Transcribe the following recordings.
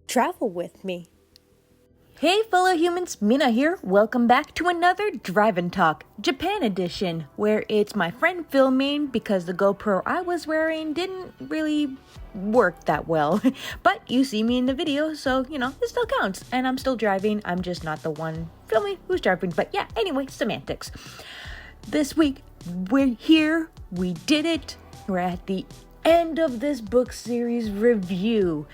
Travel with me. Hey fellow humans, Mina here. Welcome back to another Drive and Talk Japan edition, where it's my friend filming because the GoPro I was wearing didn't really work that well. But you see me in the video, so it still counts. And I'm still driving. I'm just not the one filming who's driving. But yeah, anyway, semantics. This week, we're here. We did it. We're at the end of this book series review.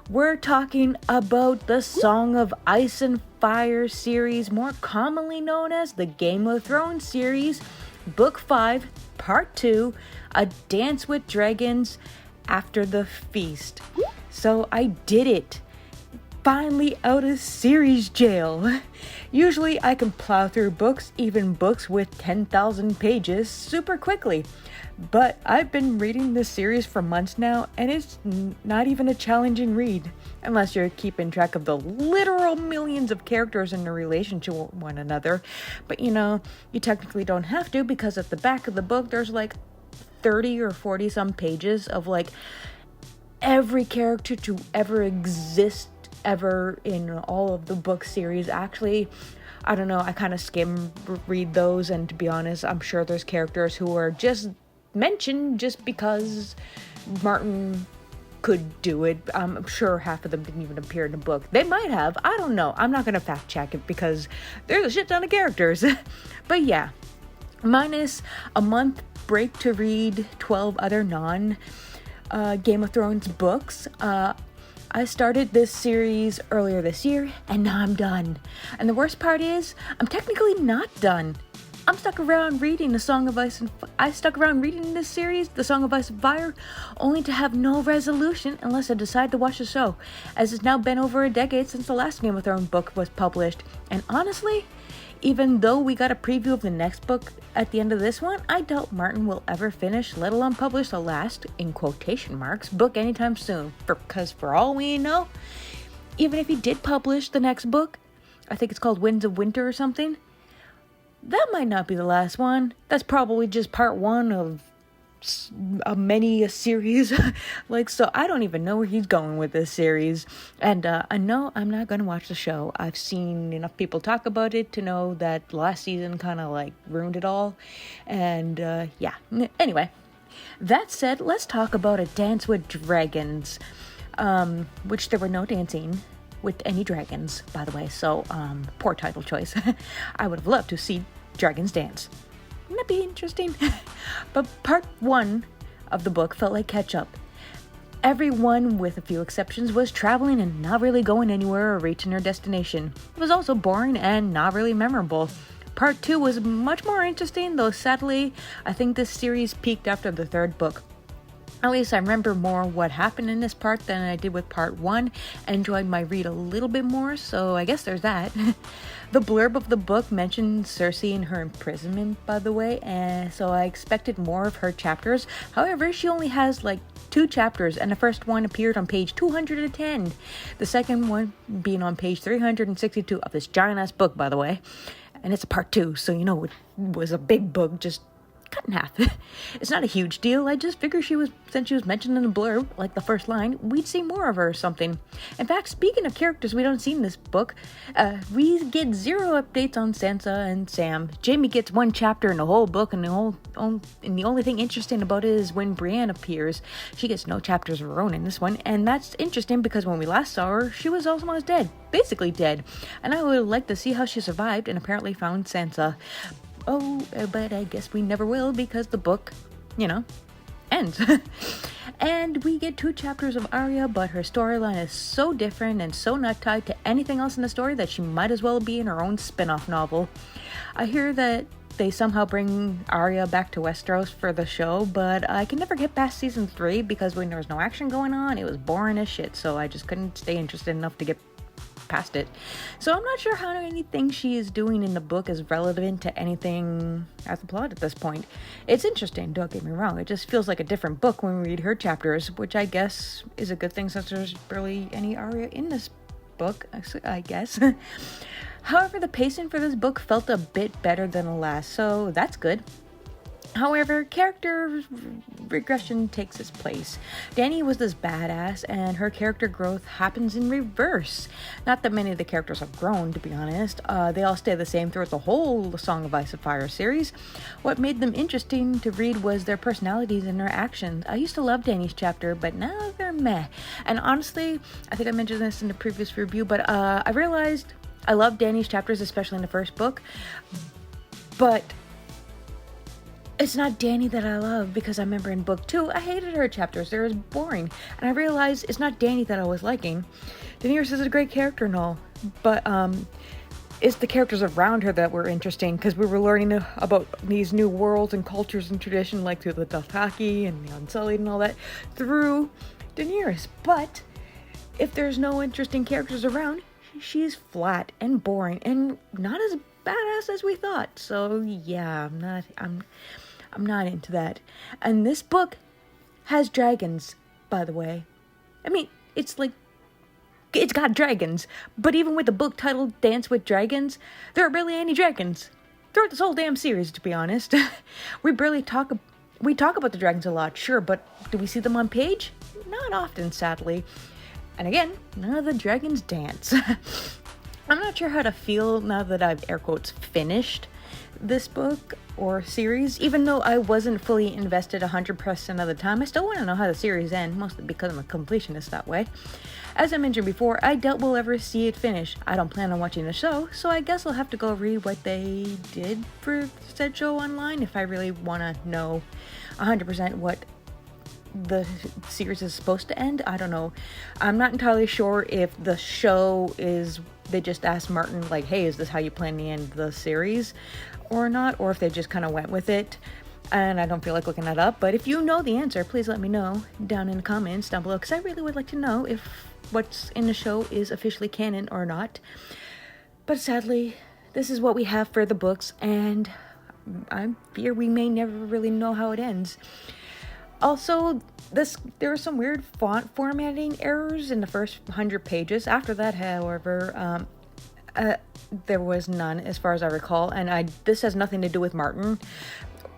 We're talking about the Song of Ice and Fire series, more commonly known as the Game of Thrones series, Book 5, Part 2, A Dance with Dragons After the Feast. So I did it. Finally out of series jail. Usually I can plow through books, even books with 10,000 pages, super quickly. But I've been reading this series for months now, and it's not even a challenging read, unless you're keeping track of the literal millions of characters in a relation to one another. But you technically don't have to, because at the back of the book, there's like 30 or 40 some pages of like every character to ever exist ever in all of the book series. Actually, I don't know, I kind of skim read those, and to be honest, I'm sure there's characters who are just mentioned just because Martin could do it. I'm sure half of them didn't even appear in the book. They might have, I don't know. I'm not gonna fact check it because there's a shit ton of characters. But yeah, minus a month break to read 12 other non Game of Thrones books, I started this series earlier this year, and now I'm done. And the worst part is, I'm technically not done. I'm stuck around reading the Song of Ice and I stuck around reading this series, The Song of Ice and Fire, only to have no resolution unless I decide to watch the show, as it's now been over a decade since the last Game of Thrones book was published. And honestly, even though we got a preview of the next book at the end of this one, I doubt Martin will ever finish, let alone publish the last, in quotation marks, book anytime soon. Because for all we know, even if he did publish the next book, I think it's called Winds of Winter or something, that might not be the last one. That's probably just part one of a series. So I don't even know where he's going with this series. And I know I'm not going to watch the show. I've seen enough people talk about it to know that last season kind of ruined it all. And yeah. Anyway, that said, let's talk about A Dance with Dragons, which there were no dancing with any dragons, by the way. So poor title choice. I would have loved to see dragons dance. Wouldn't that be interesting? But part 1 of the book felt like catch-up. Everyone, with a few exceptions, was traveling and not really going anywhere or reaching their destination. It was also boring and not really memorable. Part 2 was much more interesting, though sadly, I think this series peaked after the 3rd book. At least I remember more what happened in this part than I did with part 1, and enjoyed my read a little bit more, so I guess there's that. The blurb of the book mentioned Cersei and her imprisonment, by the way, and so I expected more of her chapters. However, she only has 2 chapters, and the first one appeared on page 210. The second one being on page 362 of this giant-ass book, by the way. And it's a part 2, so it was a big book, just cut in half. It's not a huge deal. I just figured since she was mentioned in the blurb, like the first line, we'd see more of her or something. In fact, speaking of characters we don't see in this book, we get 0 updates on Sansa and Sam. Jaime gets 1 chapter in the whole book, and the only thing interesting about it is when Brienne appears. She gets no chapters of her own in this one, and that's interesting because when we last saw her, she was almost dead. Basically dead. And I would like to see how she survived and apparently found Sansa. Oh, but I guess we never will because the book, ends. And we get 2 chapters of Arya, but her storyline is so different and so not tied to anything else in the story that she might as well be in her own spin-off novel. I hear that they somehow bring Arya back to Westeros for the show, but I can never get past season 3 because when there was no action going on, it was boring as shit, so I just couldn't stay interested enough to get past it. So I'm not sure how anything she is doing in the book is relevant to anything at the plot at this point. It's interesting, don't get me wrong. It just feels like a different book when we read her chapters, which I guess is a good thing since there's barely any Arya in this book, I guess. However, the pacing for this book felt a bit better than the last, so that's good. However, character regression takes its place. Dani was this badass, and her character growth happens in reverse. Not that many of the characters have grown, to be honest. They all stay the same throughout the whole Song of Ice and Fire series. What made them interesting to read was their personalities and their actions. I used to love Dani's chapter, but now they're meh. And honestly, I think I mentioned this in the previous review, but I realized I love Dani's chapters, especially in the first book, but it's not Dani that I love, because I remember in book 2, I hated her chapters. They were boring. And I realized it's not Dani that I was liking. Daenerys is a great character and all, but it's the characters around her that were interesting, because we were learning about these new worlds and cultures and tradition, like through the Dothraki and the Unsullied and all that, through Daenerys. But if there's no interesting characters around, she's flat and boring and not as badass as we thought. So yeah, I'm not into that. And this book has dragons, by the way. I mean, it's got dragons, but even with the book titled Dance with Dragons, there aren't really any dragons throughout this whole damn series, to be honest. we talk about the dragons a lot, sure, but do we see them on page? Not often, sadly. And again, none of the dragons dance. I'm not sure how to feel now that I've air quotes finished this book or series. Even though I wasn't fully invested 100% of the time, I still want to know how the series ends, mostly because I'm a completionist that way. As I mentioned before, I doubt we'll ever see it finish. I don't plan on watching the show, so I guess I'll have to go read what they did for said show online if I really want to know 100% what the series is supposed to end. I don't know. I'm not entirely sure if the show is, they just asked Martin, like, hey, is this how you plan to end the series or not? Or if they just kind of went with it. And I don't feel like looking that up. But if you know the answer, please let me know down in the comments down below, because I really would like to know if what's in the show is officially canon or not. But sadly, this is what we have for the books, and I fear we may never really know how it ends. Also, there were some weird font formatting errors in the first 100 pages. After that, however, there was none, as far as I recall. And this has nothing to do with Martin.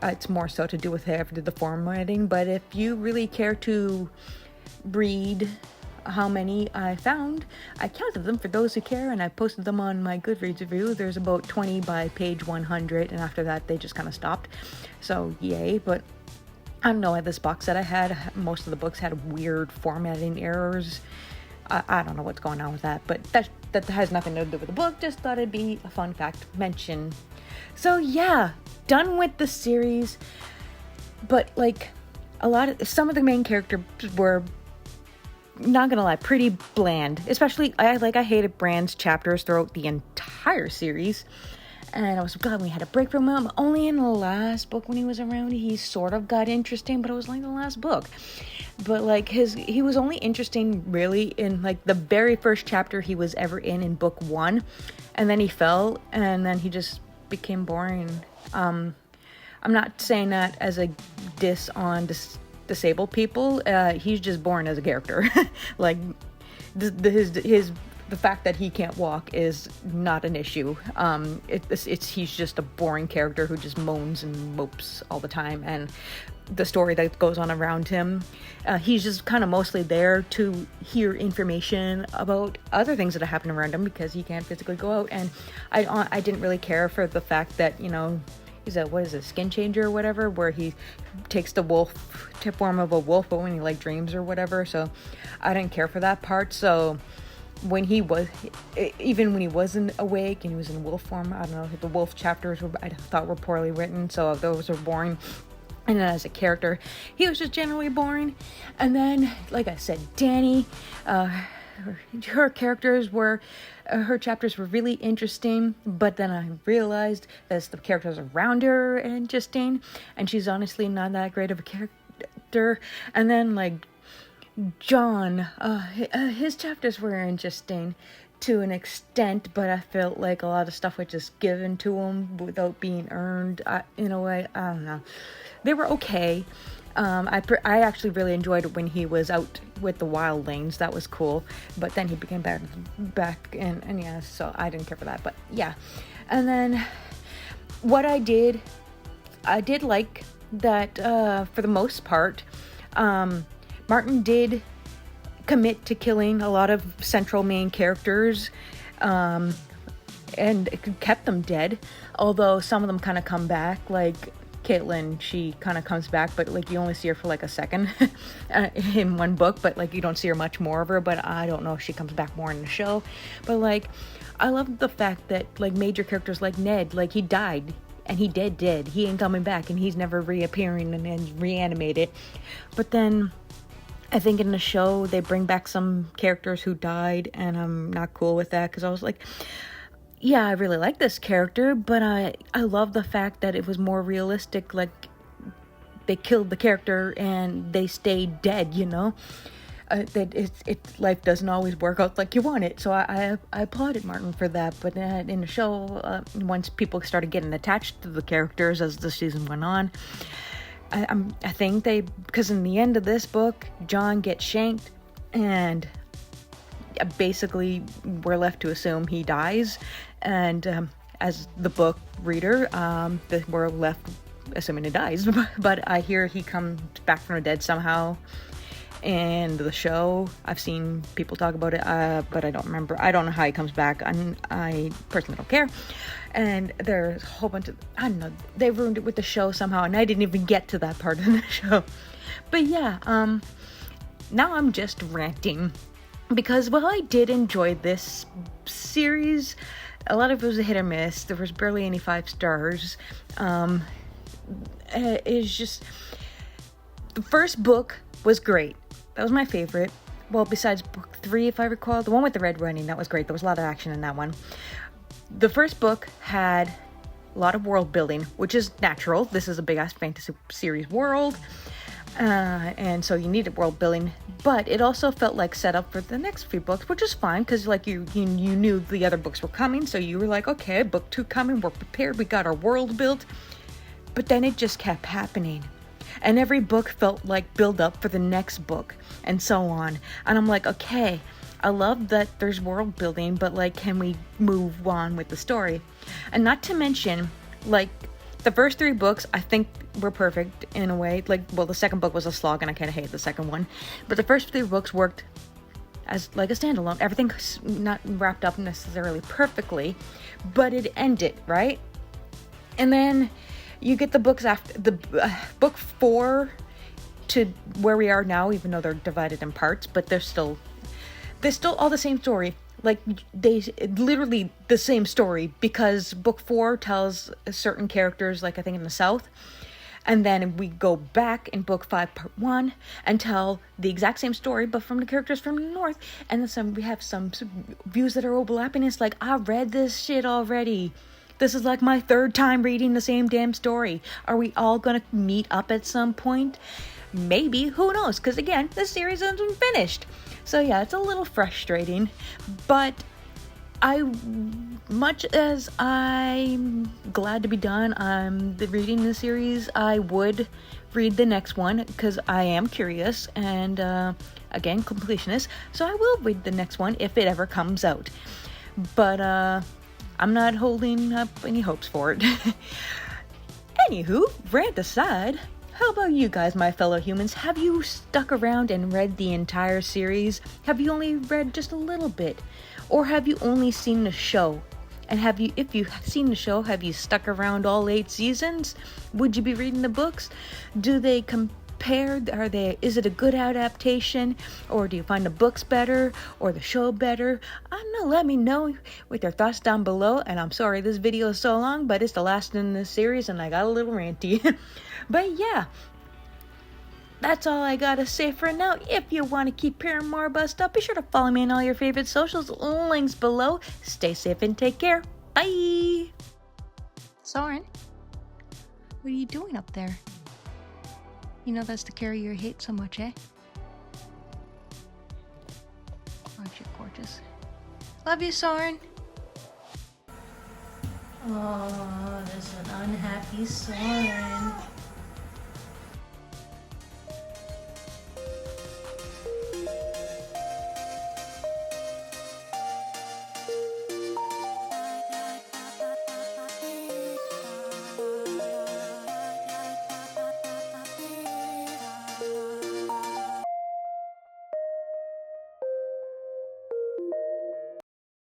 It's more so to do with whoever did the formatting. But if you really care to read how many I found, I counted them for those who care, and I posted them on my Goodreads review. There's about 20 by page 100, and after that, they just kind of stopped. So, yay. But I don't know, at this box set I had, most of the books had weird formatting errors. I don't know what's going on with that, but that has nothing to do with the book. Just thought it'd be a fun fact mention. So yeah, done with the series. But like, some of the main characters were, not gonna lie, pretty bland. Especially, I hated Bran's chapters throughout the entire series. And I was glad we had a break from him. Only in the last book when he was around, he sort of got interesting, but it was like the last book. But like he was only interesting really in like the very first chapter he was ever in book 1. And then he fell, and then he just became boring. I'm not saying that as a diss on disabled people. He's just boring as a character. Like the fact that he can't walk is not an issue. He's just a boring character who just moans and mopes all the time, and the story that goes on around him, he's just kind of mostly there to hear information about other things that are happening around him, because he can't physically go out. And I didn't really care for the fact that, you know, he's a skin changer or whatever, where he takes the wolf form of a wolf, but when he like dreams or whatever. So I didn't care for that part. So when he wasn't awake and he was in wolf form, I don't know, the wolf chapters I thought were poorly written, so those were boring. And then as a character, he was just generally boring. And then, like I said, Dani, her chapters were really interesting, but then I realized that the characters around her are interesting, and she's honestly not that great of a character. And then like John, his chapters were interesting to an extent, but I felt like a lot of stuff was just given to him without being earned. In a way, I don't know. They were okay. I actually really enjoyed it when he was out with the wildlings. That was cool. But then he became back and yeah, so I didn't care for that. But yeah. And then what I did like that for the most part, Martin did commit to killing a lot of central main characters, and it kept them dead, although some of them kind of come back, like Caitlin, she kind of comes back, but like you only see her for like a second in one book, but like you don't see her much more of her, but I don't know if she comes back more in the show. But like, I love the fact that like major characters like Ned, like he died and he dead. He ain't coming back and he's never reappearing and reanimated. But then I think in the show they bring back some characters who died, and I'm not cool with that, because I was like, yeah, I really like this character, but I love the fact that it was more realistic. Like, they killed the character and they stayed dead, you know? That life doesn't always work out like you want it. So I applauded Martin for that. But in the show, once people started getting attached to the characters as the season went on, I think because in the end of this book, John gets shanked, and basically we're left to assume he dies, and as the book reader, we're left assuming he dies. But I hear he comes back from the dead somehow in the show. I've seen people talk about it, but I don't remember. I don't know how he comes back. I personally don't care. And there's a whole bunch of, I don't know, they ruined it with the show somehow, and I didn't even get to that part of the show. But yeah, now I'm just ranting, because while I did enjoy this series, a lot of it was a hit or miss. There was barely any 5 stars. It's just, the first book was great. That was my favorite. Well, besides book 3, if I recall, the one with the red running, that was great. There was a lot of action in that one. The first book had a lot of world building, which is natural. This is a big ass fantasy series world. And so you needed world building, but it also felt like set up for the next few books, which is fine, because like you knew the other books were coming, so you were like, okay, book 2 coming, we're prepared, we got our world built. But then it just kept happening, and every book felt like build up for the next book, and so on. And I'm like, okay, I love that there's world building, but like, can we move on with the story? And not to mention, like, the first 3 books, I think, were perfect in a way. Like, well, the second book was a slog, and I kind of hated the second one. But the first 3 books worked as, like, a standalone. Everything's not wrapped up necessarily perfectly, but it ended, right? And then you get the books after, the book 4 to where we are now, even though they're divided in parts, but they're still all the same story. Like, literally the same story, because book 4 tells certain characters, like I think in the South, and then we go back in book 5 part 1 and tell the exact same story, but from the characters from the North, and then we have some views that are overlapping. It's like, I read this shit already. This is like my 3rd time reading the same damn story. Are we all gonna meet up at some point? Maybe, who knows? Because again, the series isn't finished. So yeah, it's a little frustrating, but much as I'm glad to be done reading the series, I would read the next one, because I am curious, and again, completionist, so I will read the next one if it ever comes out. But I'm not holding up any hopes for it. Anywho, rant aside, how about you guys, my fellow humans? Have you stuck around and read the entire series? Have you only read just a little bit? Or have you only seen the show? And if you've seen the show, have you stuck around all 8 seasons? Would you be reading the books? Do they compare? Is it a good adaptation? Or do you find the books better or the show better? I don't know. Let me know with your thoughts down below. And I'm sorry this video is so long, but it's the last in this series and I got a little ranty. But yeah, that's all I gotta say for now. If you want to keep hearing more about stuff, be sure to follow me on all your favorite socials. Links below. Stay safe and take care. Bye. Soren, what are you doing up there? You know that's the carrier you hate so much, eh? Aren't you gorgeous? Love you, Soren. Oh, there's an unhappy Soren.